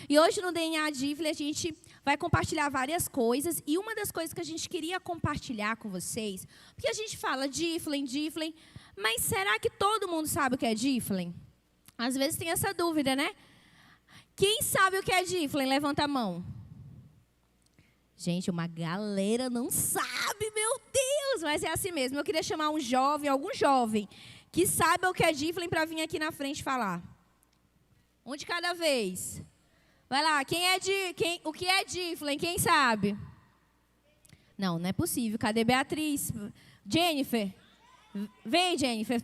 E hoje no DNA Diflin a gente vai compartilhar várias coisas. E uma das coisas que a gente queria compartilhar com vocês, porque a gente fala Diflin, mas será que todo mundo sabe o que é Diflin? Às vezes tem essa dúvida, né? Quem sabe o que é Diflin? Levanta a mão. Gente, uma galera não sabe, meu Deus! Mas é assim mesmo. Eu queria chamar algum jovem, que saiba o que é Diflin para vir aqui na frente falar. Um de cada vez. Vai lá, o que é Diflin? Quem sabe? Não é possível. Cadê Beatriz? Jennifer? Vem, Jennifer.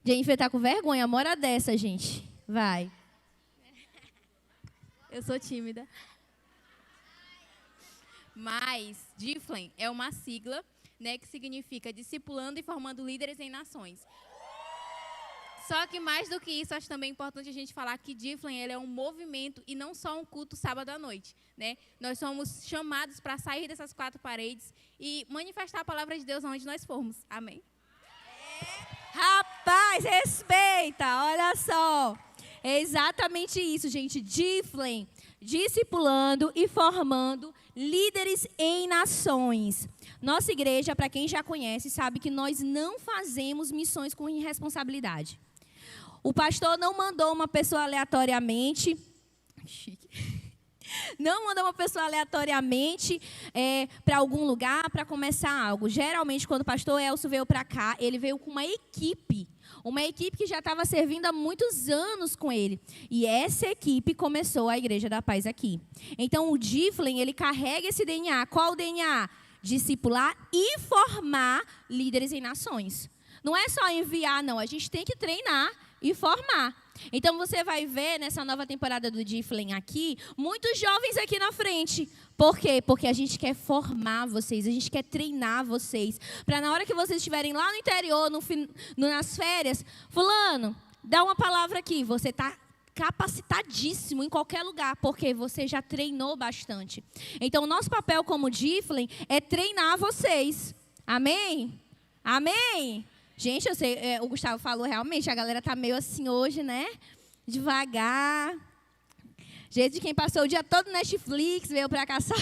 Jennifer tá com vergonha, uma hora dessa, gente. Vai. Eu sou tímida. Mas Diflin é uma sigla, né, que significa discipulando e formando líderes em nações. Só que mais do que isso, acho também importante a gente falar que Diflin ele é um movimento e não só um culto sábado à noite, né? Nós somos chamados para sair dessas quatro paredes e manifestar a palavra de Deus onde nós formos. Amém? Rapaz, respeita, olha só. É exatamente isso, gente. Diflin, discipulando e formando líderes em nações. Nossa igreja, para quem já conhece, sabe que nós não fazemos missões com irresponsabilidade. O pastor não mandou uma pessoa aleatoriamente. Não mandou uma pessoa aleatoriamente para algum lugar para começar algo. Geralmente, quando o pastor Elcio veio para cá, ele veio com uma equipe que já estava servindo há muitos anos com ele. E essa equipe começou a Igreja da Paz aqui. Então, o Diflin, ele carrega esse DNA. Qual o DNA? Discipular e formar líderes em nações. Não é só enviar, não. A gente tem que treinar e formar. Então, você vai ver nessa nova temporada do Diflin aqui, muitos jovens aqui na frente. Por quê? Porque a gente quer formar vocês, a gente quer treinar vocês. Para na hora que vocês estiverem lá no interior, nas férias, fulano, dá uma palavra aqui. Você está capacitadíssimo em qualquer lugar, porque você já treinou bastante. Então, o nosso papel como Diflin é treinar vocês. Amém? Amém? Gente, eu sei, o Gustavo falou realmente, a galera tá meio assim hoje, né? Devagar. Jeito de quem passou o dia todo no Netflix, veio para cá só.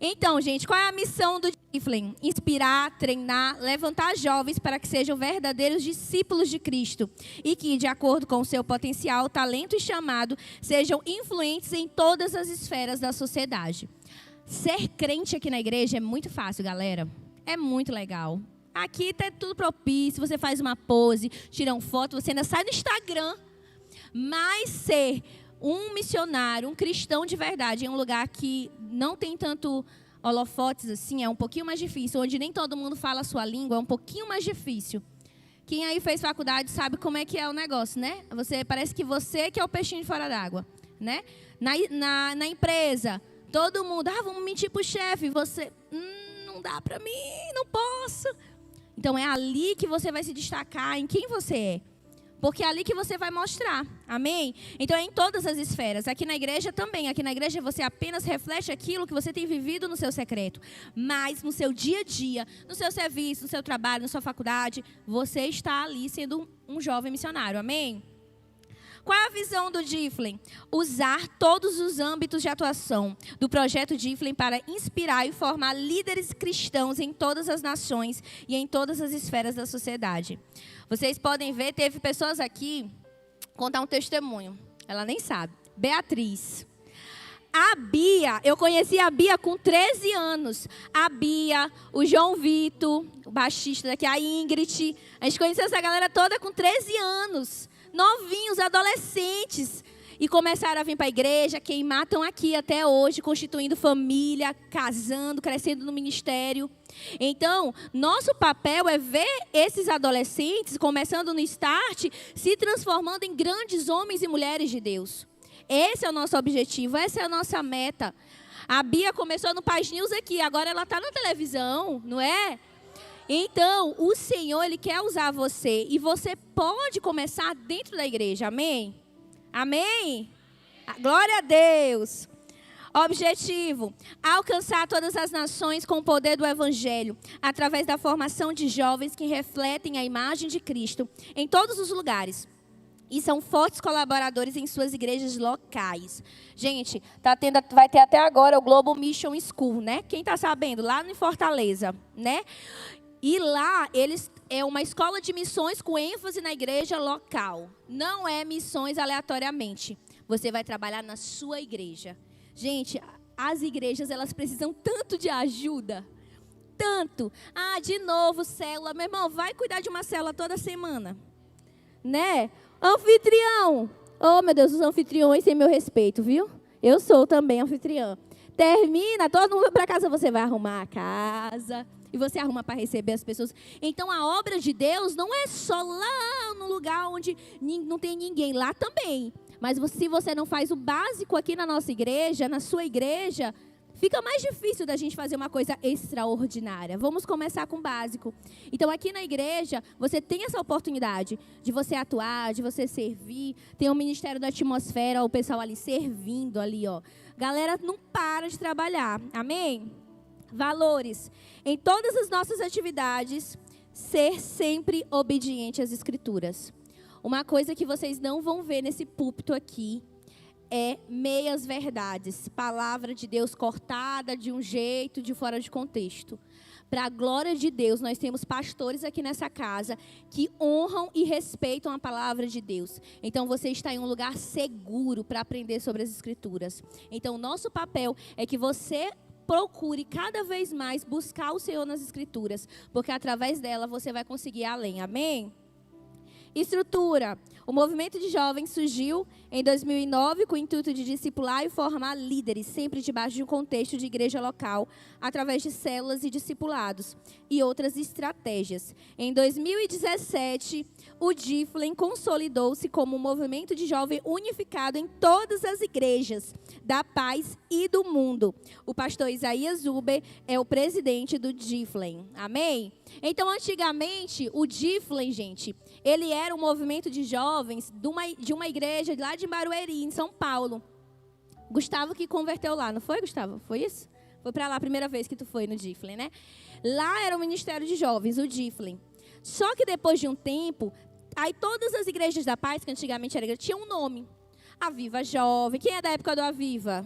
Então, gente, qual é a missão do Diflin? Inspirar, treinar, levantar jovens para que sejam verdadeiros discípulos de Cristo e que, de acordo com o seu potencial, talento e chamado, sejam influentes em todas as esferas da sociedade. Ser crente aqui na igreja é muito fácil, galera. É muito legal. Aqui está tudo propício, você faz uma pose, tira uma foto, você ainda sai no Instagram. Mas ser um missionário, um cristão de verdade, em um lugar que não tem tanto holofotes assim, é um pouquinho mais difícil. Onde nem todo mundo fala a sua língua, é um pouquinho mais difícil. Quem aí fez faculdade sabe como é que é o negócio, né? Parece que você que é o peixinho de fora d'água, né? Na empresa, todo mundo, vamos mentir pro chefe, você, não dá para mim, não posso. Então, é ali que você vai se destacar em quem você é. Porque é ali que você vai mostrar. Amém? Então, é em todas as esferas. Aqui na igreja também. Aqui na igreja você apenas reflete aquilo que você tem vivido no seu secreto. Mas no seu dia a dia, no seu serviço, no seu trabalho, na sua faculdade, você está ali sendo um jovem missionário. Amém? Qual é a visão do Diflin? Usar todos os âmbitos de atuação do projeto Diflin para inspirar e formar líderes cristãos em todas as nações e em todas as esferas da sociedade. Vocês podem ver, teve pessoas aqui, contar um testemunho. Ela nem sabe. Beatriz. A Bia, eu conheci a Bia com 13 anos. A Bia, o João Vitor, o baixista daqui, a Ingrid. A gente conheceu essa galera toda com 13 anos. Novinhos, adolescentes, e começaram a vir para a igreja, queimar, estão aqui até hoje, constituindo família, casando, crescendo no ministério. Então, nosso papel é ver esses adolescentes, começando no start, se transformando em grandes homens e mulheres de Deus. Esse é o nosso objetivo, essa é a nossa meta. A Bia começou no Paz News aqui, agora ela está na televisão, não é? Então, o Senhor, Ele quer usar você. E você pode começar dentro da igreja. Amém? Amém? Glória a Deus. Objetivo: alcançar todas as nações com o poder do Evangelho, através da formação de jovens que refletem a imagem de Cristo em todos os lugares. e são fortes colaboradores em suas igrejas locais. Gente, vai ter até agora o Global Mission School, né? Quem está sabendo? Lá em Fortaleza, né? E lá, é uma escola de missões com ênfase na igreja local. Não é missões aleatoriamente. Você vai trabalhar na sua igreja. Gente, as igrejas, elas precisam tanto de ajuda. Tanto. De novo, célula. Meu irmão, vai cuidar de uma célula toda semana. Né? Anfitrião. Oh, meu Deus, os anfitriões têm meu respeito, viu? Eu sou também anfitriã. Termina, todo mundo vai para casa, você vai arrumar a casa. E você arruma para receber as pessoas. Então, a obra de Deus não é só lá no lugar onde não tem ninguém. Lá também. Mas se você não faz o básico aqui na nossa igreja, na sua igreja, fica mais difícil da gente fazer uma coisa extraordinária. Vamos começar com o básico. Então, aqui na igreja, você tem essa oportunidade de você atuar, de você servir. Tem o Ministério da Atmosfera, o pessoal ali servindo ali, ó. Galera não para de trabalhar. Amém? Valores. Em todas as nossas atividades, ser sempre obediente às Escrituras. Uma coisa que vocês não vão ver nesse púlpito aqui é meias verdades. Palavra de Deus cortada de um jeito, de fora de contexto. Para a glória de Deus, nós temos pastores aqui nessa casa que honram e respeitam a palavra de Deus. Então, você está em um lugar seguro para aprender sobre as Escrituras. Então, o nosso papel é que você procure cada vez mais buscar o Senhor nas Escrituras, porque através dela você vai conseguir ir além. Amém? Estrutura. O movimento de jovens surgiu em 2009 com o intuito de discipular e formar líderes, sempre debaixo de um contexto de igreja local, através de células e discipulados e outras estratégias. Em 2017, o Giflen consolidou-se como um movimento de jovem unificado em todas as igrejas da paz e do mundo. O pastor Isaías Uber é o presidente do Giflen. Amém? Então, antigamente, o Giflen, gente, ele era um movimento de jovens de uma igreja lá de Barueri, em São Paulo. Gustavo que converteu lá, não foi, Gustavo? Foi isso? Foi para lá a primeira vez que tu foi no Giflen, né? Lá era o Ministério de Jovens, o Giflen. Só que depois de um tempo, aí todas as igrejas da paz, que antigamente era igreja, tinham um nome. Aviva Jovem. Quem é da época do Aviva?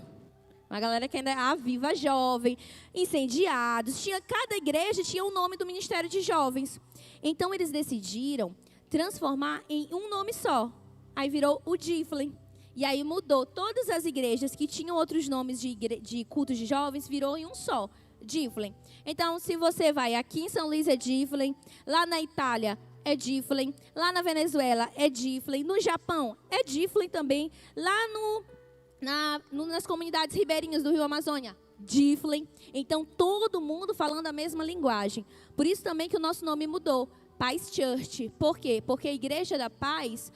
Uma galera que ainda é Aviva Jovem. Incendiados. Cada igreja tinha um nome do Ministério de Jovens. Então, eles decidiram transformar em um nome só. Aí virou o Giflen. E aí mudou. Todas as igrejas que tinham outros nomes de cultos de jovens, virou em um só. Giflen. Então, se você vai aqui em São Luís, é Giflen. Lá na Itália, é Giflen. Lá na Venezuela, é Giflen. No Japão, é Giflen também. Lá nas comunidades ribeirinhas do Rio Amazônia, Giflen. Então, todo mundo falando a mesma linguagem. Por isso também que o nosso nome mudou. Paz Church. Por quê? Porque a Igreja da Paz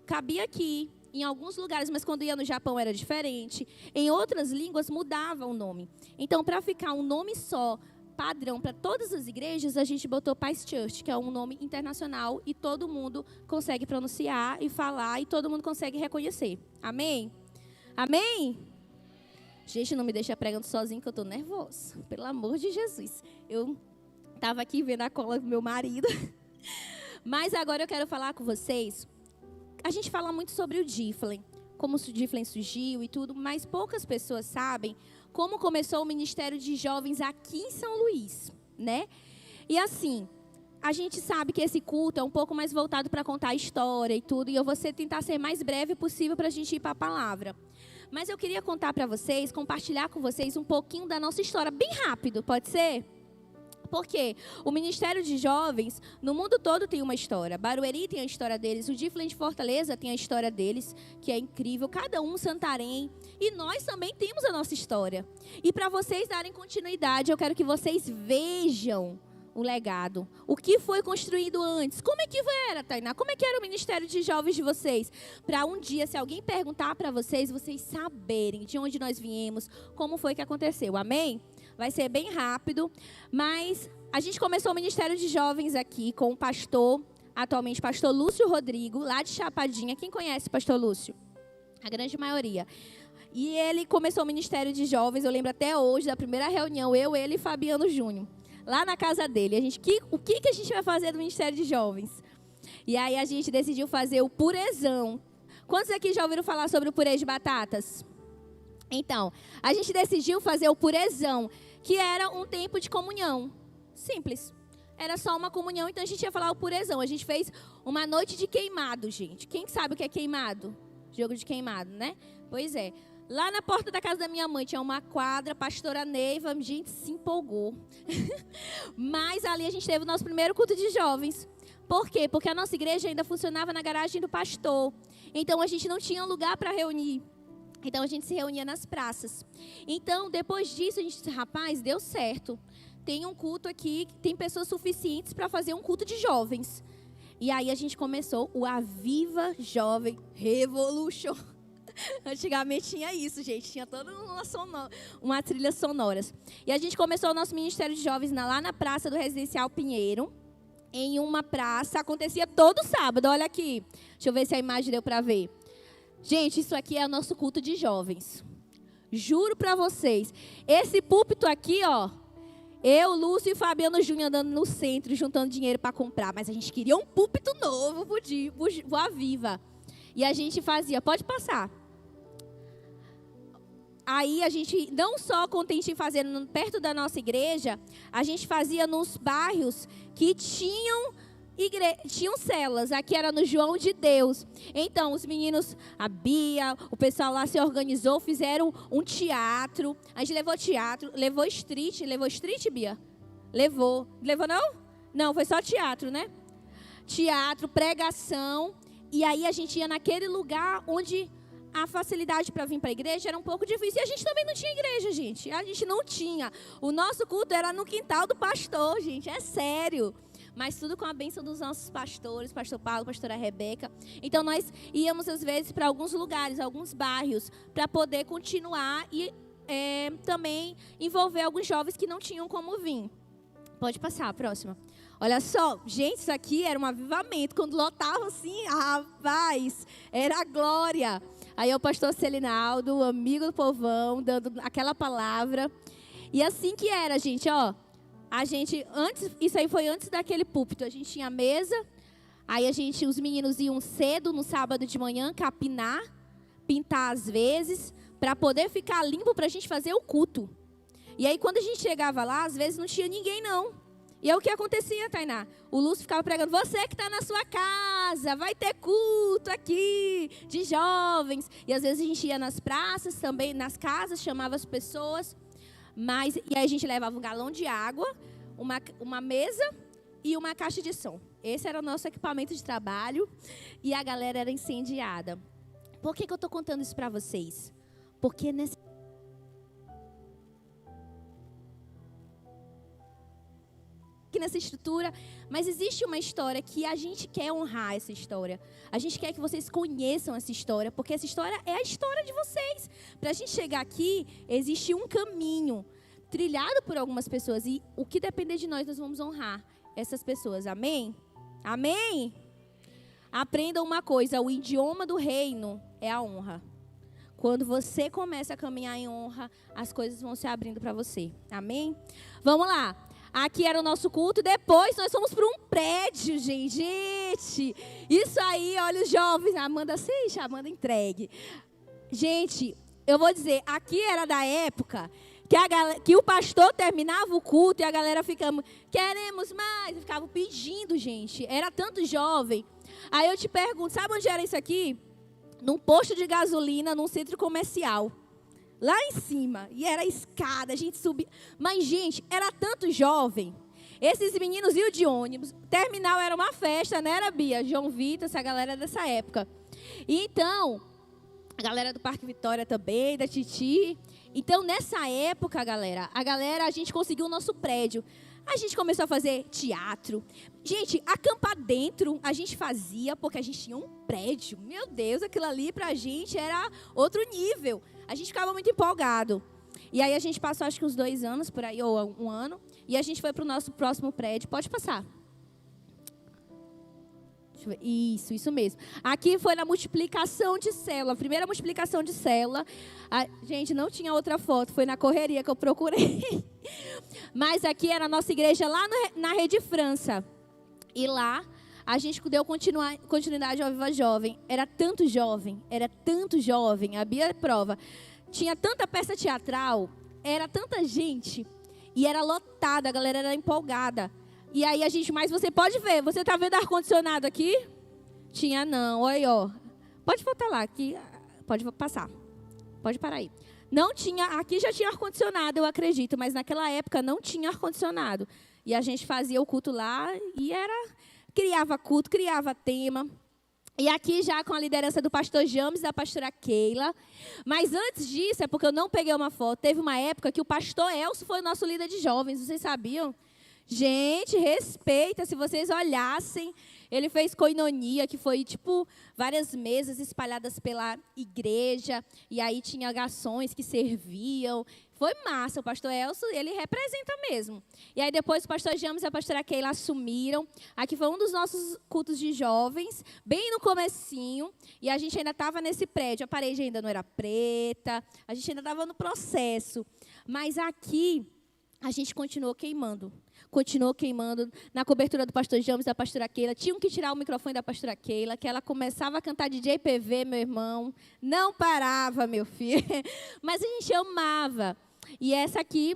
cabia aqui, em alguns lugares, mas quando ia no Japão era diferente. Em outras línguas mudava o nome. Então, para ficar um nome só, padrão para todas as igrejas, a gente botou Paz Church, que é um nome internacional e todo mundo consegue pronunciar e falar e todo mundo consegue reconhecer. Amém? Amém? Gente, não me deixa pregando sozinho que eu estou nervosa. Pelo amor de Jesus. Eu estava aqui vendo a cola do meu marido. Mas agora eu quero falar com vocês. A gente fala muito sobre o Giflen, como o Giflen surgiu e tudo, mas poucas pessoas sabem como começou o Ministério de Jovens aqui em São Luís, né? E assim, a gente sabe que esse culto é um pouco mais voltado para contar a história e tudo, e eu vou tentar ser mais breve possível para a gente ir para a palavra. Mas eu queria contar para vocês, compartilhar com vocês um pouquinho da nossa história, bem rápido, pode ser? Porque o Ministério de Jovens, no mundo todo tem uma história. Barueri tem a história deles, o Giflen de Fortaleza tem a história deles, que é incrível. Cada um, Santarém. E nós também temos a nossa história. E para vocês darem continuidade, eu quero que vocês vejam o legado. O que foi construído antes? Como é que era, Tainá? Como é que era o Ministério de Jovens de vocês? Para um dia, se alguém perguntar para vocês saberem de onde nós viemos, como foi que aconteceu. Amém? Vai ser bem rápido, mas a gente começou o Ministério de Jovens aqui com o pastor, atualmente pastor Lúcio Rodrigo, lá de Chapadinha. Quem conhece o pastor Lúcio? A grande maioria. E ele começou o Ministério de Jovens, eu lembro até hoje, da primeira reunião, ele e Fabiano Júnior, lá na casa dele. O que a gente vai fazer do Ministério de Jovens? E aí a gente decidiu fazer o purezão. Quantos aqui já ouviram falar sobre o purê de batatas? Então, a gente decidiu fazer o purezão, que era um tempo de comunhão. Simples. Era só uma comunhão, então a gente ia falar o purezão. A gente fez uma noite de queimado, gente. Quem sabe o que é queimado? Jogo de queimado, né? Pois é. Lá na porta da casa da minha mãe tinha uma quadra, pastora Neiva, a gente se empolgou. Mas ali a gente teve o nosso primeiro culto de jovens. Por quê? Porque a nossa igreja ainda funcionava na garagem do pastor. Então a gente não tinha lugar para reunir. Então a gente se reunia nas praças. Então depois disso a gente disse, rapaz, deu certo. Tem um culto aqui, tem pessoas suficientes para fazer um culto de jovens. E aí a gente começou o Aviva Jovem Revolution. Antigamente tinha isso, gente. Tinha toda uma trilha sonoras. E a gente começou o nosso ministério de jovens lá na praça do Residencial Pinheiro. Em uma praça. Acontecia todo sábado. Olha aqui. Deixa eu ver se a imagem deu para ver. Gente, isso aqui é o nosso culto de jovens. Juro para vocês. Esse púlpito aqui, ó. Eu, Lúcio e Fabiano Júnior andando no centro, juntando dinheiro para comprar. Mas a gente queria um púlpito novo pro Aviva. E a gente fazia. Pode passar. Aí a gente, não só contente em fazer perto da nossa igreja, a gente fazia nos bairros que tinham celas. Aqui era no João de Deus. Então, os meninos, a Bia, o pessoal lá se organizou, fizeram um teatro. A gente levou teatro, levou street, Bia? Levou não? Não, foi só teatro, né? Teatro, pregação. E aí a gente ia naquele lugar onde a facilidade para vir para a igreja era um pouco difícil. E a gente também não tinha igreja, gente. A gente não tinha. O nosso culto era no quintal do pastor, gente. É sério. Mas tudo com a bênção dos nossos pastores, pastor Paulo, pastora Rebeca. Então nós íamos às vezes para alguns lugares, alguns bairros, para poder continuar e também envolver alguns jovens que não tinham como vir. Pode passar, a próxima. Olha só, gente, isso aqui era um avivamento. Quando lotava assim, rapaz, era a glória. Aí o pastor Celinaldo, amigo do povão, dando aquela palavra. E assim que era, gente, ó. Isso aí foi antes daquele púlpito. A gente tinha mesa. Aí os meninos iam cedo no sábado de manhã, capinar, pintar às vezes, para poder ficar limpo para a gente fazer o culto. E aí quando a gente chegava lá, às vezes não tinha ninguém não. E é o que acontecia, Tainá. O Lúcio ficava pregando, você que está na sua casa, vai ter culto aqui de jovens. E às vezes a gente ia nas praças também, nas casas, chamava as pessoas. E aí a gente levava um galão de água, uma mesa e uma caixa de som. Esse era o nosso equipamento de trabalho e a galera era incendiada. Por que eu estou contando isso para vocês? Porque nessa estrutura, mas existe uma história que a gente quer honrar essa história. A gente quer que vocês conheçam essa história, porque essa história é a história de vocês. Para a gente chegar aqui, existe um caminho trilhado por algumas pessoas e o que depender de nós vamos honrar essas pessoas. Amém? Amém? Aprendam uma coisa, o idioma do reino é a honra. Quando você começa a caminhar em honra, as coisas vão se abrindo para você. Amém? Vamos lá. Aqui era o nosso culto. Depois nós fomos para um prédio, gente. Isso aí, olha os jovens. Amanda entregue. Gente, eu vou dizer, aqui era da época que o pastor terminava o culto e a galera ficava, queremos mais. Ficavam pedindo, gente. Era tanto jovem. Aí eu te pergunto, sabe onde era isso aqui? Num posto de gasolina, num centro comercial. Lá em cima, e era a escada, a gente subia. Mas, gente, era tanto jovem. Esses meninos iam de ônibus. O terminal era uma festa, né, era Bia? João Vitor, essa galera dessa época. E então, a galera do Parque Vitória também, da Titi. Então, nessa época, a gente conseguiu o nosso prédio. A gente começou a fazer teatro. Gente, acampar dentro a gente fazia porque a gente tinha um prédio. Meu Deus, aquilo ali pra gente era outro nível. A gente ficava muito empolgado. E aí a gente passou acho que uns 2 anos por aí, ou 1 ano. E a gente foi para o nosso próximo prédio. Pode passar. Deixa eu ver. Isso mesmo. Aqui foi na multiplicação de célula. A primeira multiplicação de célula. Gente, não tinha outra foto. Foi na correria que eu procurei. Mas aqui era a nossa igreja lá na Rede França. E lá a gente deu continuidade ao Viva Jovem. Era tanto jovem, a Bia prova. Tinha tanta peça teatral, era tanta gente, e era lotada, a galera era empolgada. E aí mas você pode ver, você está vendo ar-condicionado aqui? Tinha não, olha aí, ó. Pode voltar lá, aqui, pode passar, pode parar aí. Não tinha, aqui já tinha ar-condicionado, eu acredito, mas naquela época não tinha ar-condicionado. E a gente fazia o culto lá e criava culto, criava tema. E aqui já com a liderança do pastor James e da pastora Keila. Mas antes disso, é porque eu não peguei uma foto, teve uma época que o pastor Elcio foi o nosso líder de jovens, vocês sabiam? Gente, respeita, se vocês olhassem, ele fez coinonia, que foi tipo várias mesas espalhadas pela igreja, e aí tinha garçons que serviam. Foi massa, o pastor Elcio, ele representa mesmo. E aí depois o pastor James e a pastora Keila assumiram. Aqui foi um dos nossos cultos de jovens, bem no comecinho, e a gente ainda estava nesse prédio, a parede ainda não era preta, a gente ainda estava no processo. Mas aqui a gente continuou queimando na cobertura do pastor James e da pastora Keila. Tinham que tirar o microfone da pastora Keila, que ela começava a cantar DJ PV, meu irmão. Não parava, meu filho. Mas a gente amava. E essa aqui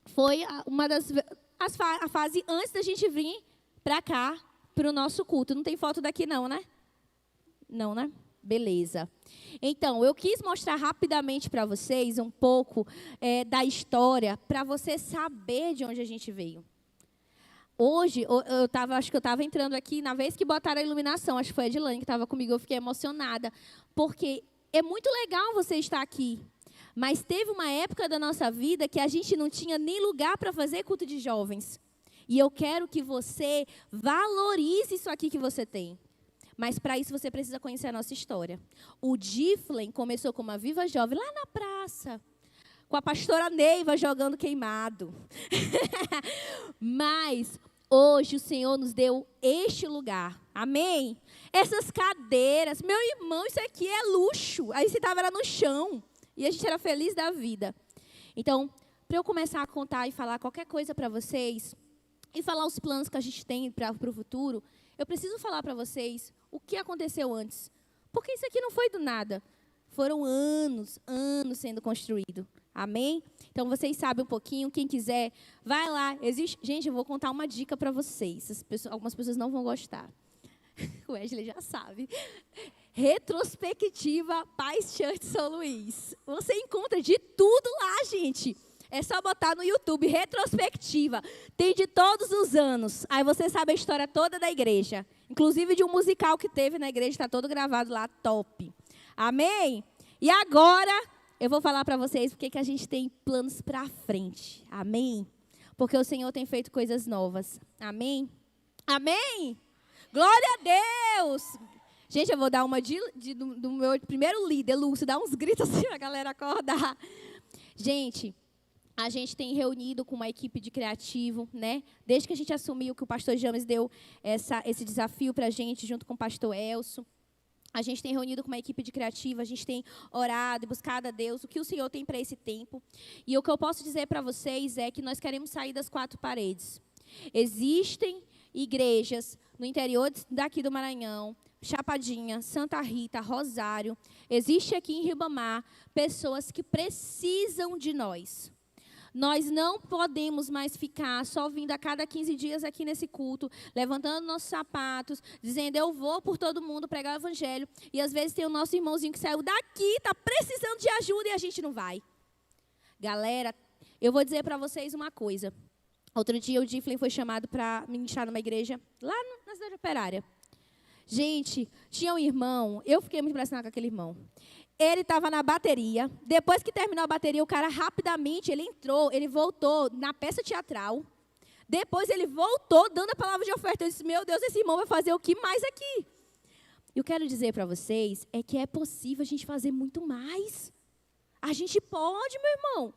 foi a fase antes da gente vir para cá, para o nosso culto. Não tem foto daqui não, né? Não, né? Beleza. Então, eu quis mostrar rapidamente para vocês um pouco da história, para você saber de onde a gente veio. Hoje, acho que eu estava entrando aqui, na vez que botaram a iluminação, acho que foi a Edilane que estava comigo, eu fiquei emocionada, porque é muito legal você estar aqui, mas teve uma época da nossa vida que a gente não tinha nem lugar para fazer culto de jovens. E eu quero que você valorize isso aqui que você tem. Mas para isso você precisa conhecer a nossa história. O Diflen começou como uma Viva Jovem lá na praça, com a pastora Neiva jogando queimado. Mas hoje o Senhor nos deu este lugar. Amém? Essas cadeiras, meu irmão, isso aqui é luxo. Aí você estava lá no chão e a gente era feliz da vida. Então, para eu começar a contar e falar qualquer coisa para vocês, e falar os planos que a gente tem para o futuro, eu preciso falar para vocês o que aconteceu antes. Porque isso aqui não foi do nada. Foram anos sendo construído. Amém? Então, vocês sabem um pouquinho. Quem quiser, vai lá. Gente, eu vou contar uma dica para vocês. Algumas pessoas não vão gostar. O Wesley já sabe. Retrospectiva Paz Church São Luís. Você encontra de tudo lá, gente. É só botar no YouTube, retrospectiva. Tem de todos os anos. Aí você sabe a história toda da igreja. Inclusive de um musical que teve na igreja, está todo gravado lá, top. Amém? E agora, eu vou falar para vocês porque que a gente tem planos para frente. Amém? Porque o Senhor tem feito coisas novas. Amém? Amém? Glória a Deus! Gente, eu vou dar uma do meu primeiro líder, Lúcio, dar uns gritos assim para a galera acordar. Gente, a gente tem reunido com uma equipe de criativo, né? Desde que a gente assumiu que o pastor James deu esse desafio para a gente, junto com o pastor Elcio. A gente tem reunido com uma equipe de criativo, a gente tem orado e buscado a Deus, o que o Senhor tem para esse tempo. E o que eu posso dizer para vocês é que nós queremos sair das 4 paredes. Existem igrejas no interior daqui do Maranhão, Chapadinha, Santa Rita, Rosário. Existe aqui em Ribamar pessoas que precisam de nós. Nós não podemos mais ficar só vindo a cada 15 dias aqui nesse culto, levantando nossos sapatos, dizendo eu vou por todo mundo pregar o evangelho. E às vezes tem o nosso irmãozinho que saiu daqui, está precisando de ajuda e a gente não vai. Galera, eu vou dizer para vocês uma coisa. Outro dia o Diflen foi chamado para ministrar numa igreja lá na cidade operária. Gente, tinha um irmão, eu fiquei muito impressionada com aquele irmão. Ele estava na bateria. Depois que terminou a bateria, o cara rapidamente, ele voltou na peça teatral. Depois ele voltou dando a palavra de oferta. Eu disse, meu Deus, esse irmão vai fazer o que mais aqui? E eu quero dizer para vocês, é que é possível a gente fazer muito mais. A gente pode, meu irmão.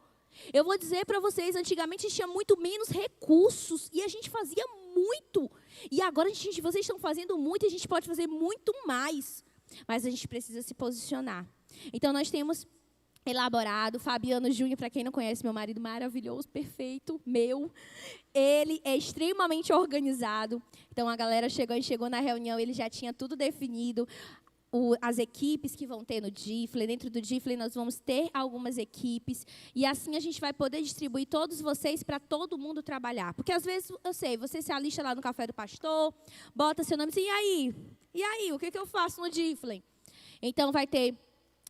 Eu vou dizer para vocês, antigamente a gente tinha muito menos recursos e a gente fazia muito. E agora vocês estão fazendo muito e a gente pode fazer muito mais. Mas a gente precisa se posicionar. Então, nós temos elaborado. Fabiano Júnior, para quem não conhece, meu marido maravilhoso, perfeito, meu. Ele é extremamente organizado. Então, a galera chegou na reunião, ele já tinha tudo definido. As equipes que vão ter no Difflin. Dentro do Difflin, nós vamos ter algumas equipes. E assim a gente vai poder distribuir todos vocês para todo mundo trabalhar. Porque, às vezes, eu sei, você se alista lá no Café do Pastor, bota seu nome assim, e aí, o que eu faço no Difflin? Então,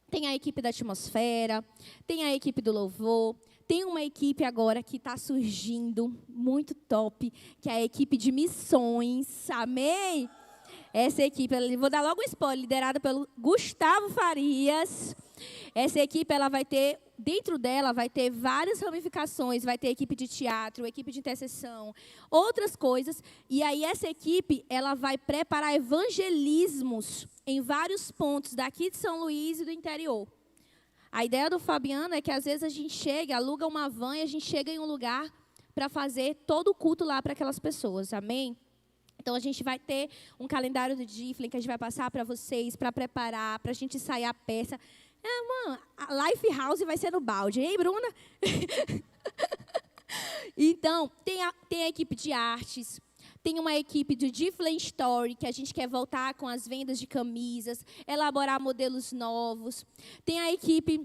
tem a equipe da atmosfera, tem a equipe do louvor, tem uma equipe agora que está surgindo, muito top, que é a equipe de missões, amém? Essa equipe, vou dar logo um spoiler, liderada pelo Gustavo Farias. Essa equipe, ela vai ter, dentro dela, vai ter várias ramificações. Vai ter equipe de teatro, equipe de intercessão, outras coisas. E aí, essa equipe, ela vai preparar evangelismos em vários pontos daqui de São Luís e do interior. A ideia do Fabiano é que, às vezes, a gente chega, aluga uma van e a gente chega em um lugar para fazer todo o culto lá para aquelas pessoas. Amém? Então, a gente vai ter um calendário do Difflin que a gente vai passar para vocês, para preparar, para a gente ensaiar a peça. A Life House vai ser no balde, hein, Bruna? Então, tem a equipe de artes, tem uma equipe do Difflin Story, que a gente quer voltar com as vendas de camisas, elaborar modelos novos. Tem a equipe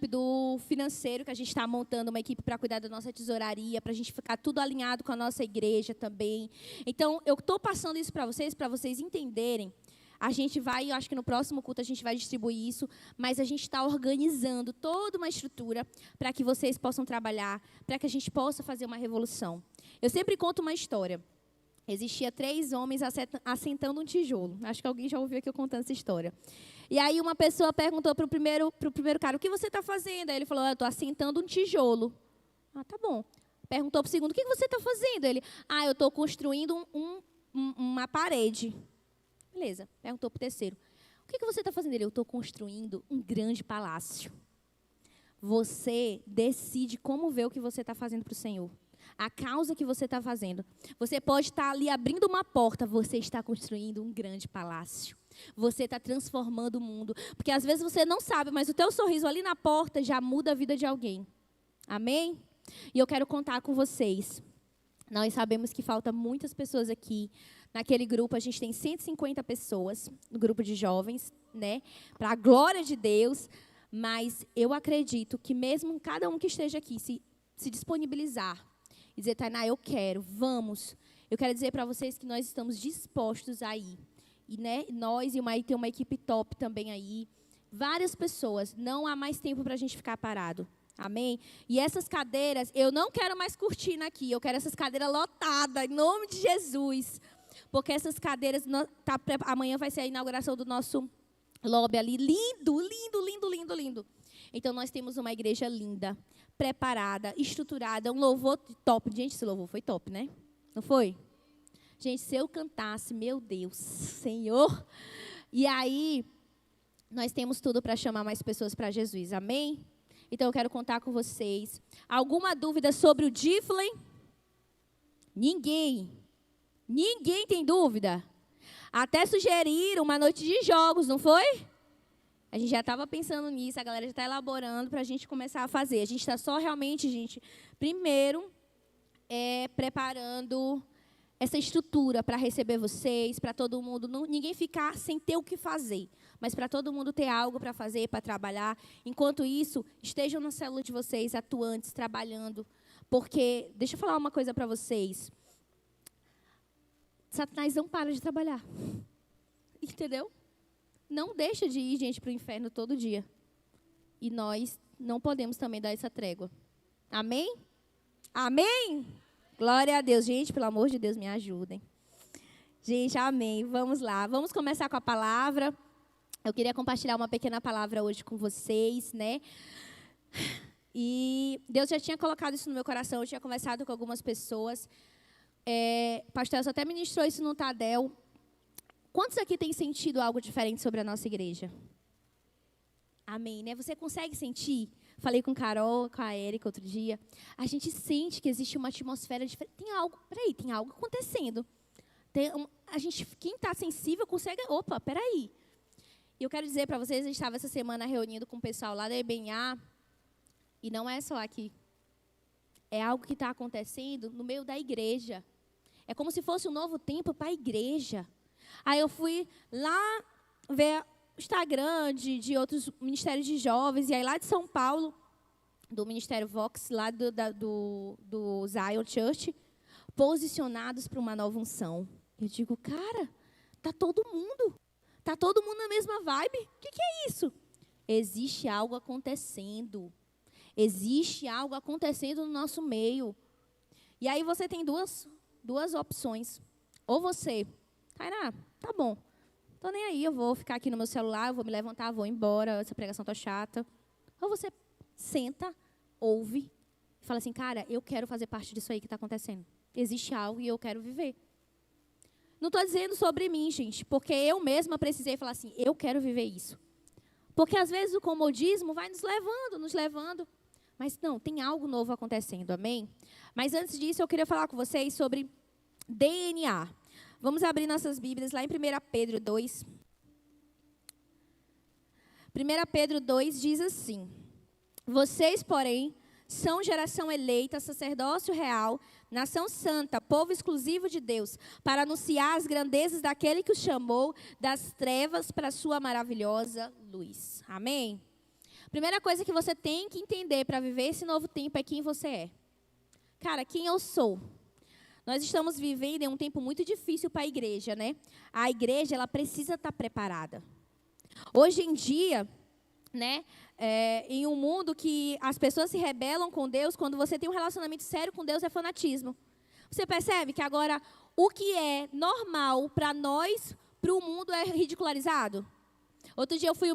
do financeiro, que a gente está montando uma equipe para cuidar da nossa tesouraria, para a gente ficar tudo alinhado com a nossa igreja também. Então, eu estou passando isso para vocês entenderem. A gente vai, eu acho que no próximo culto a gente vai distribuir isso, mas a gente está organizando toda uma estrutura para que vocês possam trabalhar, para que a gente possa fazer uma revolução. Eu sempre conto uma história. Existia 3 homens assentando um tijolo. Acho que alguém já ouviu aqui eu contando essa história. E aí uma pessoa perguntou para o primeiro cara, o que você está fazendo? Aí ele falou, eu estou assentando um tijolo. Ah, tá bom. Perguntou para o segundo, o que você está fazendo? Ele, eu estou construindo uma parede. Beleza. Perguntou para o terceiro, o que você está fazendo? Ele, eu estou construindo um grande palácio. Você decide como ver o que você está fazendo para o Senhor. A causa que você está fazendo. Você pode estar ali abrindo uma porta, você está construindo um grande palácio. Você está transformando o mundo. Porque às vezes você não sabe, mas o teu sorriso ali na porta já muda a vida de alguém. Amém? E eu quero contar com vocês. Nós sabemos que faltam muitas pessoas aqui. Naquele grupo a gente tem 150 pessoas, no grupo de jovens, né? Para a glória de Deus. Mas eu acredito que mesmo cada um que esteja aqui se disponibilizar, e dizer, Tainá, eu quero, vamos. Eu quero dizer para vocês que nós estamos dispostos a ir. E nós tem uma equipe top também aí. Várias pessoas. Não há mais tempo para a gente ficar parado. Amém? E essas cadeiras, eu não quero mais cortina aqui. Eu quero essas cadeiras lotadas, em nome de Jesus. Porque essas cadeiras, amanhã vai ser a inauguração do nosso lobby ali. Lindo, lindo, lindo, lindo, lindo. Então, nós temos uma igreja linda, preparada, estruturada, um louvor top. Gente, esse louvor foi top, né? Não foi? Gente, se eu cantasse, meu Deus, Senhor. E aí, nós temos tudo para chamar mais pessoas para Jesus, amém? Então, eu quero contar com vocês. Alguma dúvida sobre o Difflin? Ninguém. Ninguém tem dúvida? Até sugeriram uma noite de jogos, não foi? A gente já estava pensando nisso, a galera já está elaborando para a gente começar a fazer. A gente está só realmente, gente, primeiro, preparando essa estrutura para receber vocês, para todo mundo, ninguém ficar sem ter o que fazer, mas para todo mundo ter algo para fazer, para trabalhar. Enquanto isso, estejam na célula de vocês, atuantes, trabalhando. Porque, deixa eu falar uma coisa para vocês. Satanás não para de trabalhar. Entendeu? Não deixa de ir, gente, para o inferno todo dia. E nós não podemos também dar essa trégua. Amém? Amém? Glória a Deus. Gente, pelo amor de Deus, me ajudem. Gente, amém. Vamos lá. Vamos começar com a palavra. Eu queria compartilhar uma pequena palavra hoje com vocês, né? E Deus já tinha colocado isso no meu coração. Eu tinha conversado com algumas pessoas. Pastor Elcio até ministrou isso no Tadel. Quantos aqui têm sentido algo diferente sobre a nossa igreja? Amém, né? Você consegue sentir? Falei com Carol, com a Érica outro dia. A gente sente que existe uma atmosfera diferente. Tem algo acontecendo. Quem está sensível consegue... Opa, peraí. E eu quero dizer para vocês, eu estava essa semana reunindo com o pessoal lá da EBNA, e não é só aqui. É algo que está acontecendo no meio da igreja. É como se fosse um novo tempo para a igreja. Aí eu fui lá ver o Instagram de outros ministérios de jovens, e aí lá de São Paulo, do Ministério Vox, lá do Zion Church, posicionados para uma nova unção. Eu digo, cara, tá todo mundo na mesma vibe. O que é isso? Existe algo acontecendo. Existe algo acontecendo no nosso meio. E aí você tem duas opções. Ou você, Tainá, tá bom, tô nem aí, eu vou ficar aqui no meu celular, eu vou me levantar, vou embora, essa pregação tá chata. Ou você senta, ouve, e fala assim, cara, eu quero fazer parte disso aí que está acontecendo. Existe algo e eu quero viver. Não estou dizendo sobre mim, gente, porque eu mesma precisei falar assim, eu quero viver isso. Porque às vezes o comodismo vai nos levando. Mas não, tem algo novo acontecendo, amém? Mas antes disso, eu queria falar com vocês sobre DNA. Vamos abrir nossas Bíblias lá em 1 Pedro 2. 1 Pedro 2 diz assim, vocês, porém, são geração eleita, sacerdócio real, nação santa, povo exclusivo de Deus, para anunciar as grandezas daquele que os chamou das trevas para a sua maravilhosa luz. Amém? Primeira coisa que você tem que entender para viver esse novo tempo é quem você é. Cara, quem eu sou? Nós estamos vivendo em um tempo muito difícil para a igreja, né? A igreja, ela precisa estar preparada. Hoje em dia, né, em um mundo que as pessoas se rebelam com Deus, quando você tem um relacionamento sério com Deus, é fanatismo. Você percebe que agora o que é normal para nós, para o mundo, é ridicularizado? Outro dia eu fui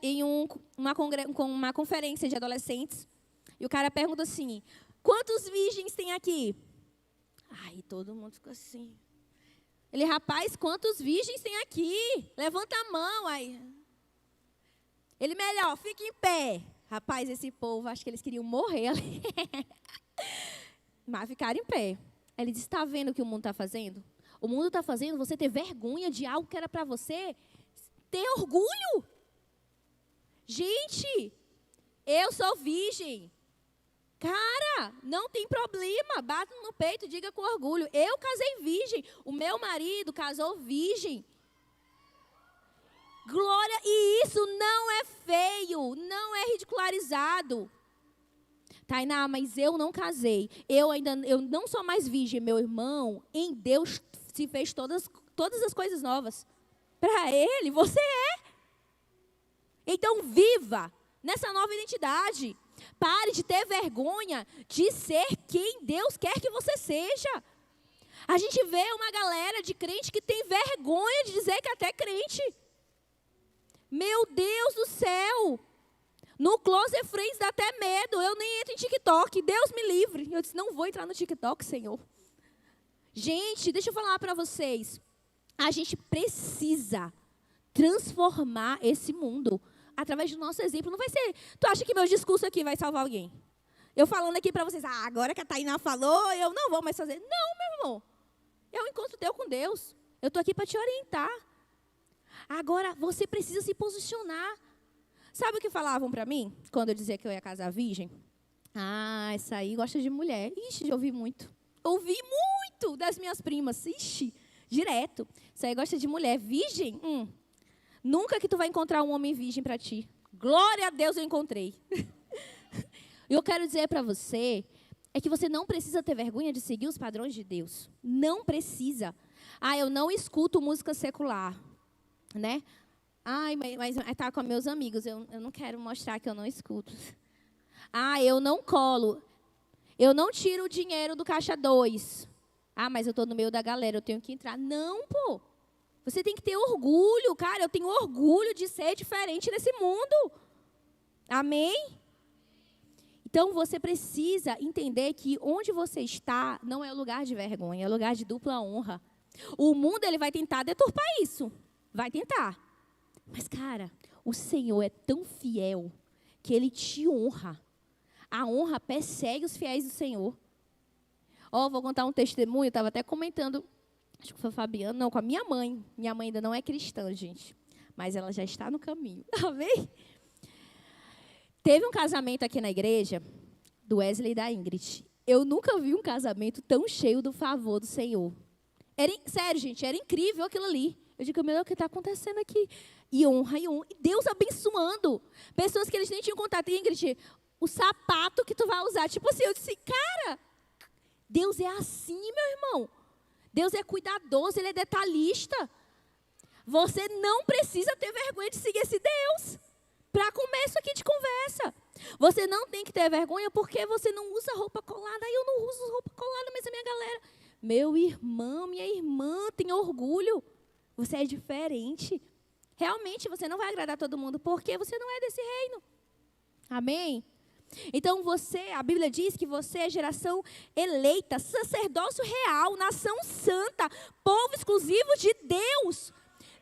em uma conferência de adolescentes, e o cara pergunta assim, quantos virgens tem aqui? Ai, todo mundo ficou assim. Ele, rapaz, quantos virgens tem aqui? Levanta a mão. Aí. Ele, melhor, fica em pé. Rapaz, esse povo, acho que eles queriam morrer ali. Mas ficaram em pé. Ele disse, está vendo o que o mundo está fazendo? O mundo está fazendo você ter vergonha de algo que era para você ter orgulho. Gente, eu sou virgem. Cara, não tem problema. Bata no peito e diga com orgulho. Eu casei virgem. O meu marido casou virgem. Glória, e isso não é feio, não é ridicularizado. Tainá, mas eu não casei. Eu não sou mais virgem. Meu irmão, em Deus se fez todas as coisas novas. Para Ele, você é. Então, viva nessa nova identidade. Pare de ter vergonha de ser quem Deus quer que você seja. A gente vê uma galera de crente que tem vergonha de dizer que até é crente. Meu Deus do céu. No Close Friends dá até medo. Eu nem entro em TikTok. Deus me livre. Eu disse, não vou entrar no TikTok, Senhor. Gente, deixa eu falar para vocês. A gente precisa transformar esse mundo através do nosso exemplo. Não vai ser... Tu acha que meu discurso aqui vai salvar alguém? Eu falando aqui para vocês, agora que a Tainá falou, eu não vou mais fazer. Não, meu irmão. É um encontro teu com Deus. Eu estou aqui para te orientar. Agora, você precisa se posicionar. Sabe o que falavam para mim, quando eu dizia que eu ia casar virgem? Ah, essa aí gosta de mulher. Ixi, eu ouvi muito. Ouvi muito das minhas primas. Ixi, direto. Essa aí gosta de mulher. Virgem? Nunca que tu vai encontrar um homem virgem para ti. Glória a Deus, eu encontrei. E eu quero dizer para você, é que você não precisa ter vergonha de seguir os padrões de Deus. Não precisa. Ah, eu não escuto música secular. Né? Ai, mas tá com meus amigos, eu não quero mostrar que eu não escuto. Ah, eu não colo. Eu não tiro o dinheiro do caixa 2. Ah, mas eu estou no meio da galera, eu tenho que entrar. Não, pô. Você tem que ter orgulho, cara. Eu tenho orgulho de ser diferente nesse mundo. Amém? Então, você precisa entender que onde você está não é lugar de vergonha, é lugar de dupla honra. O mundo, ele vai tentar deturpar isso. Vai tentar. Mas, cara, o Senhor é tão fiel que Ele te honra. A honra persegue os fiéis do Senhor. Vou contar um testemunho. Eu estava até comentando, acho que foi a Fabiana, não, com a minha mãe. Minha mãe ainda não é cristã, gente. mas ela já está no caminho. Amém? Teve um casamento aqui na igreja, do Wesley e da Ingrid. Eu nunca vi um casamento tão cheio do favor do Senhor. Sério, gente, era incrível aquilo ali. Eu digo, meu Deus, o que está acontecendo aqui? E honra, e honra. E Deus abençoando. Pessoas que eles nem tinham contato. E Ingrid, o sapato que tu vai usar. Tipo assim, eu disse, cara, Deus é assim, meu irmão. Deus é cuidadoso, Ele é detalhista. Você não precisa ter vergonha de seguir esse Deus. Para começo aqui de conversa. Você não tem que ter vergonha porque você não usa roupa colada. Aí eu não uso roupa colada, mas a minha galera. Meu irmão, minha irmã, tem orgulho. Você é diferente. Realmente você não vai agradar todo mundo porque você não é desse reino. Amém? Então a Bíblia diz que você é geração eleita, sacerdócio real, nação santa, povo exclusivo de Deus.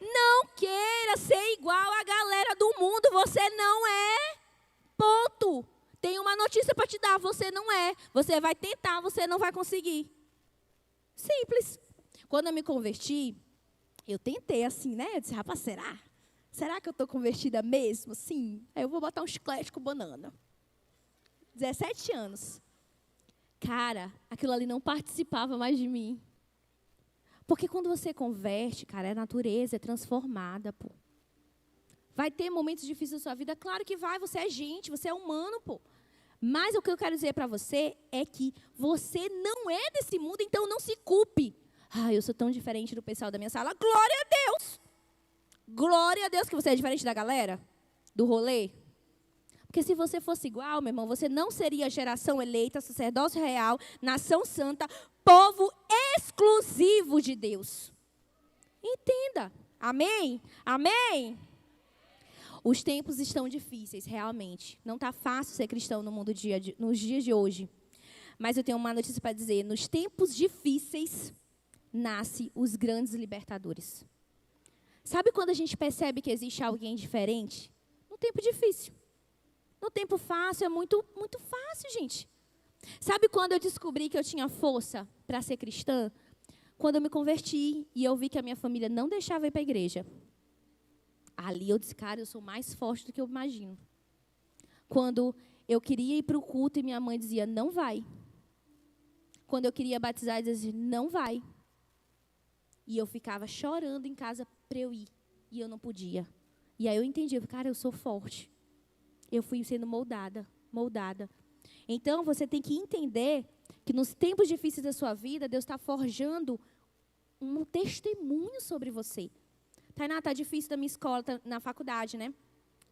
Não queira ser igual à galera do mundo, você não é. Ponto. Tem uma notícia para te dar, você não é. Você vai tentar, você não vai conseguir. Simples. Quando eu me converti, eu tentei assim, né? Eu disse, rapaz, será? Será que eu estou convertida mesmo? Sim. Aí eu vou botar um chiclete com banana. 17 anos. Cara, aquilo ali não participava mais de mim. Porque quando você converte, cara, a natureza é transformada, pô. Vai ter momentos difíceis na sua vida? Claro que vai, você é gente, você é humano, pô. Mas o que eu quero dizer para você é que você não é desse mundo, então não se culpe. Eu sou tão diferente do pessoal da minha sala. Glória a Deus! Glória a Deus que você é diferente da galera, do rolê. Porque se você fosse igual, meu irmão, você não seria geração eleita, sacerdócio real, nação santa, povo exclusivo de Deus. Entenda. Amém? Amém? Os tempos estão difíceis, realmente. Não está fácil ser cristão no mundo nos dias de hoje. Mas eu tenho uma notícia para dizer. Nos tempos difíceis, nascem os grandes libertadores. Sabe quando a gente percebe que existe alguém diferente? No tempo difícil. No tempo fácil é muito, muito fácil, gente. Sabe quando eu descobri que eu tinha força para ser cristã? Quando eu me converti e eu vi que a minha família não deixava eu ir para a igreja. Ali eu disse, cara, eu sou mais forte do que eu imagino. Quando eu queria ir para o culto e minha mãe dizia, não vai. Quando eu queria batizar, ela dizia, não vai. E eu ficava chorando em casa para eu ir. E eu não podia. E aí eu entendi, cara, eu sou forte. Eu fui sendo moldada. Então, você tem que entender que nos tempos difíceis da sua vida, Deus está forjando um testemunho sobre você. Tainá, está difícil da minha escola, tá na faculdade, né?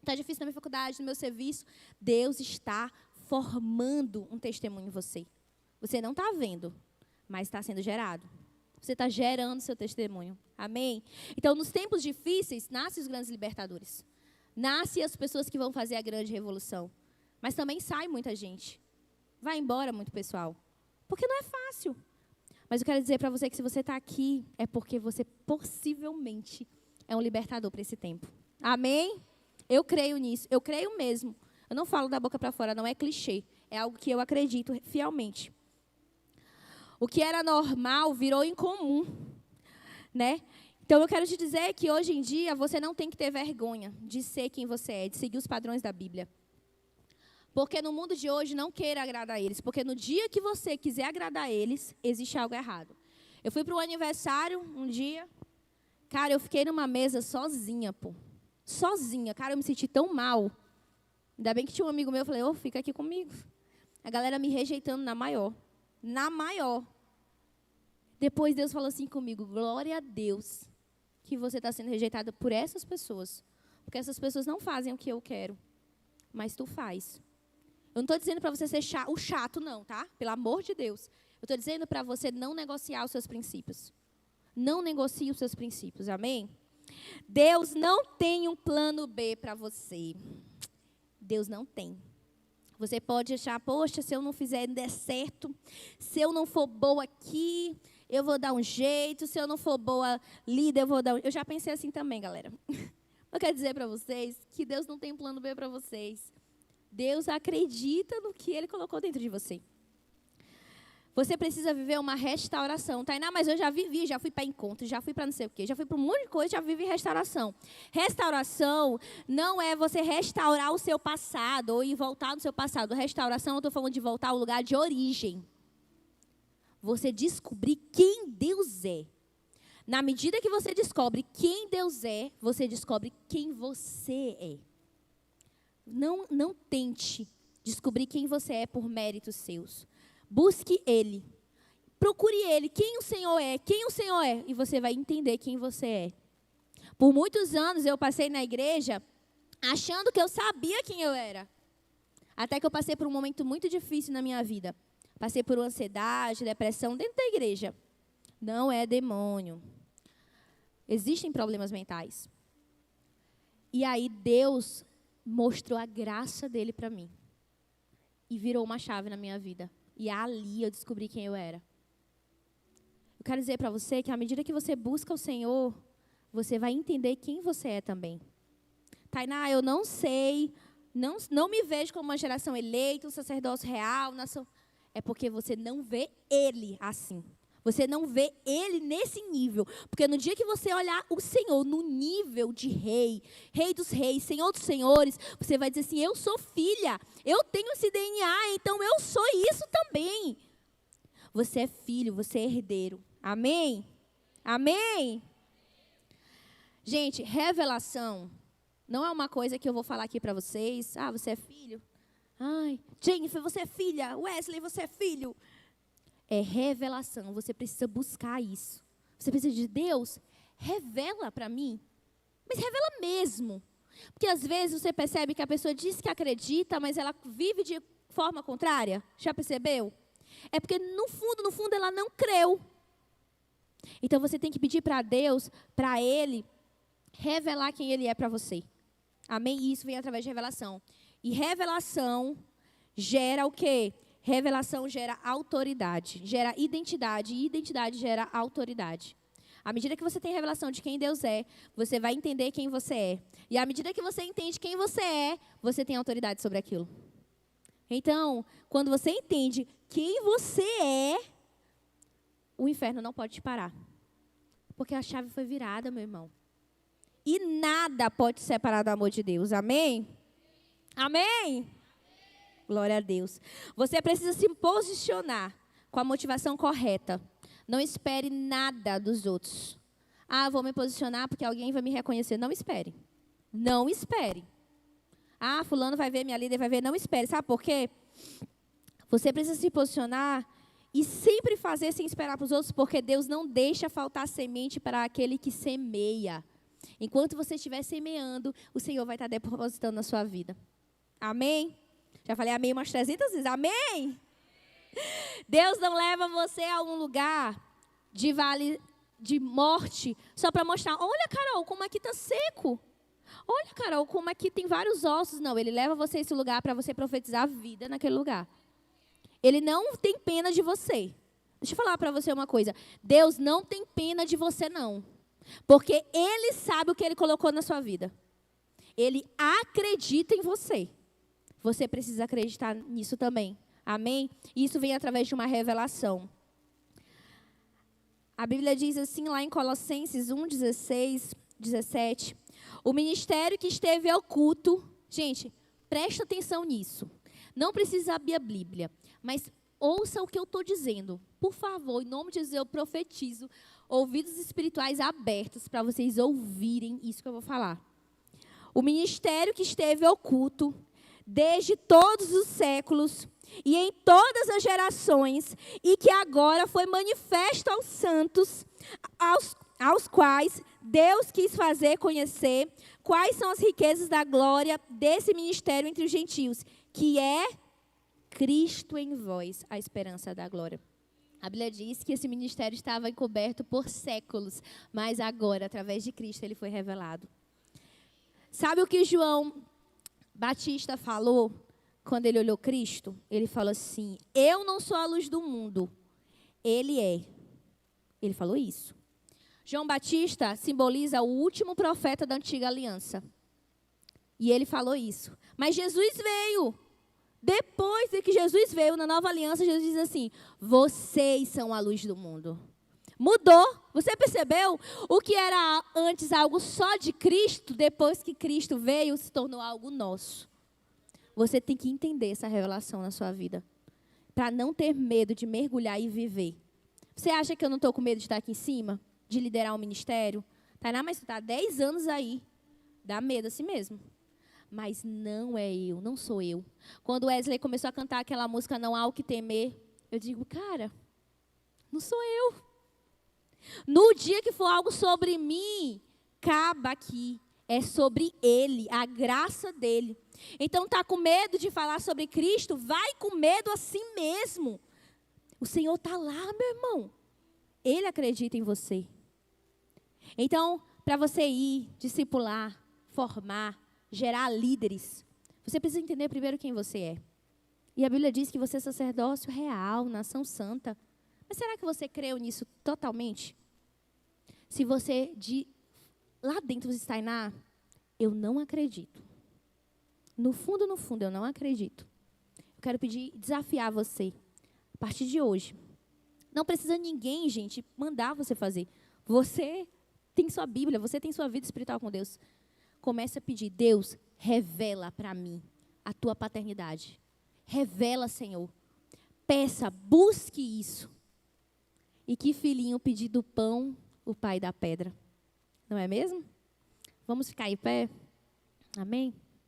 Está difícil na minha faculdade, no meu serviço. Deus está formando um testemunho em você. Você não está vendo, mas está sendo gerado. Você está gerando seu testemunho. Amém? Então, nos tempos difíceis, nascem os grandes libertadores. Nascem as pessoas que vão fazer a grande revolução. Mas também sai muita gente. Vai embora muito pessoal. Porque não é fácil. Mas eu quero dizer para você que se você está aqui, é porque você possivelmente é um libertador para esse tempo. Amém? Eu creio nisso. Eu creio mesmo. Eu não falo da boca para fora, não é clichê. É algo que eu acredito fielmente. O que era normal virou incomum, né? Então, eu quero te dizer que hoje em dia você não tem que ter vergonha de ser quem você é, de seguir os padrões da Bíblia. Porque no mundo de hoje não queira agradar eles. Porque no dia que você quiser agradar eles, existe algo errado. Eu fui para o aniversário um dia. Cara, eu fiquei numa mesa sozinha, pô. Sozinha. Cara, eu me senti tão mal. Ainda bem que tinha um amigo meu, eu falei, fica aqui comigo. A galera me rejeitando na maior. Na maior. Depois Deus falou assim comigo, glória a Deus que você está sendo rejeitada por essas pessoas. Porque essas pessoas não fazem o que eu quero. Mas tu faz. Eu não estou dizendo para você ser o chato, não, tá? Pelo amor de Deus. Eu estou dizendo para você não negociar os seus princípios. Não negocie os seus princípios, amém? Deus não tem um plano B para você. Deus não tem. Você pode achar, poxa, se eu não fizer, não der certo. Se eu não for boa aqui, eu vou dar um jeito. Se eu não for boa líder, eu vou dar um... Eu já pensei assim também, galera. Eu quero dizer para vocês que Deus não tem um plano B para vocês. Deus acredita no que Ele colocou dentro de você. Você precisa viver uma restauração. Tainá, mas eu já vivi, já fui para encontro, já fui para não sei o quê, já fui para um monte de coisa, já vivi restauração. Restauração não é você restaurar o seu passado ou ir voltar no seu passado. Restauração, eu estou falando de voltar ao lugar de origem. Você descobrir quem Deus é. Na medida que você descobre quem Deus é, você descobre quem você é. Não tente descobrir quem você é por méritos seus. Busque Ele. Procure Ele. Quem o Senhor é? Quem o Senhor é? E você vai entender quem você é. Por muitos anos eu passei na igreja achando que eu sabia quem eu era. Até que eu passei por um momento muito difícil na minha vida. Passei por ansiedade, depressão dentro da igreja. Não é demônio. Existem problemas mentais. E aí Deus mostrou a graça dele para mim. E virou uma chave na minha vida. E ali eu descobri quem eu era. Eu quero dizer para você que à medida que você busca o Senhor, você vai entender quem você é também. Tainá, eu não sei, não me vejo como uma geração eleita, um sacerdócio real. É porque você não vê Ele assim. Você não vê Ele nesse nível. Porque no dia que você olhar o Senhor no nível de rei, rei dos reis, senhor dos senhores, você vai dizer assim, eu sou filha, eu tenho esse DNA, então eu sou isso também. Você é filho, você é herdeiro. Amém? Amém? Gente, revelação não é uma coisa que eu vou falar aqui para vocês. Ah, você é filho? Ai, Jennifer, você é filha. Wesley, você é filho. É revelação, você precisa buscar isso. Você precisa de Deus, revela para mim. Mas revela mesmo. Porque às vezes você percebe que a pessoa diz que acredita, mas ela vive de forma contrária. Já percebeu? É porque no fundo, ela não creu. Então você tem que pedir para Deus, para Ele, revelar quem Ele é para você. Amém? E isso vem através de revelação. E revelação gera o quê? Revelação gera autoridade, gera identidade, e identidade gera autoridade. À medida que você tem revelação de quem Deus é, você vai entender quem você é. E à medida que você entende quem você é, você tem autoridade sobre aquilo. Então, quando você entende quem você é, o inferno não pode te parar. Porque a chave foi virada, meu irmão. E nada pode te separar do amor de Deus. Amém? Amém? Glória a Deus. Você precisa se posicionar com a motivação correta. Não espere nada dos outros. Ah, vou me posicionar porque alguém vai me reconhecer. Não espere. Não espere. Ah, fulano vai ver, minha líder vai ver. Não espere. Sabe por quê? Você precisa se posicionar e sempre fazer sem esperar para os outros, porque Deus não deixa faltar semente para aquele que semeia. Enquanto você estiver semeando, o Senhor vai estar depositando na sua vida. Amém? Já falei amém umas 300 vezes. Amém? Deus não leva você a um lugar de vale de morte só para mostrar, olha, Carol, como aqui está seco. Olha, Carol, como aqui tem vários ossos. Não, Ele leva você a esse lugar para você profetizar a vida naquele lugar. Ele não tem pena de você. Deixa eu falar para você uma coisa. Deus não tem pena de você, não. Porque Ele sabe o que Ele colocou na sua vida. Ele acredita em você. Você precisa acreditar nisso também. Amém? Isso vem através de uma revelação. A Bíblia diz assim lá em Colossenses 1, 16, 17. O ministério que esteve oculto. Gente, presta atenção nisso. Não precisa abrir a Bíblia. Mas ouça o que eu estou dizendo. Por favor, em nome de Jesus, eu profetizo. Ouvidos espirituais abertos para vocês ouvirem isso que eu vou falar. O ministério que esteve oculto desde todos os séculos e em todas as gerações, e que agora foi manifesto aos santos, aos quais Deus quis fazer conhecer quais são as riquezas da glória desse ministério entre os gentios, que é Cristo em vós, a esperança da glória. A Bíblia diz que esse ministério estava encoberto por séculos, mas agora, através de Cristo, ele foi revelado. Sabe o que João Batista falou quando ele olhou Cristo? Ele falou assim, eu não sou a luz do mundo, Ele é. Ele falou isso. João Batista simboliza o último profeta da antiga aliança. E ele falou isso. Mas Jesus veio Depois de que Jesus veio na nova aliança, Jesus diz assim: vocês são a luz do mundo. Mudou. Você percebeu? O que era antes algo só de Cristo, depois que Cristo veio, se tornou algo nosso. Você tem que entender essa revelação na sua vida, para não ter medo de mergulhar e viver. Você acha que eu não estou com medo de estar aqui em cima? De liderar um ministério? Tainá, mas você está há 10 anos aí. Dá medo assim mesmo. Mas não é eu, não sou eu. Quando Wesley começou a cantar aquela música Não Há O Que Temer, eu digo, cara, não sou eu. No dia que for algo sobre mim, acaba aqui. É sobre Ele, a graça dEle. Então, tá com medo de falar sobre Cristo? Vai com medo assim mesmo. O Senhor está lá, meu irmão. Ele acredita em você. Então, para você ir, discipular, formar, gerar líderes, você precisa entender primeiro quem você é. E a Bíblia diz que você é sacerdócio real, nação santa. Mas será que você creu nisso totalmente? Se você, lá dentro você está aí, eu não acredito. No fundo, eu não acredito. Eu quero desafiar você, a partir de hoje. Não precisa ninguém, gente, mandar você fazer. Você tem sua Bíblia, você tem sua vida espiritual com Deus. Comece a pedir, Deus, revela para mim a tua paternidade. Revela, Senhor. Peça, busque isso. E que filhinho pedir do pão, o pai da pedra. Não é mesmo? Vamos ficar em pé? Amém?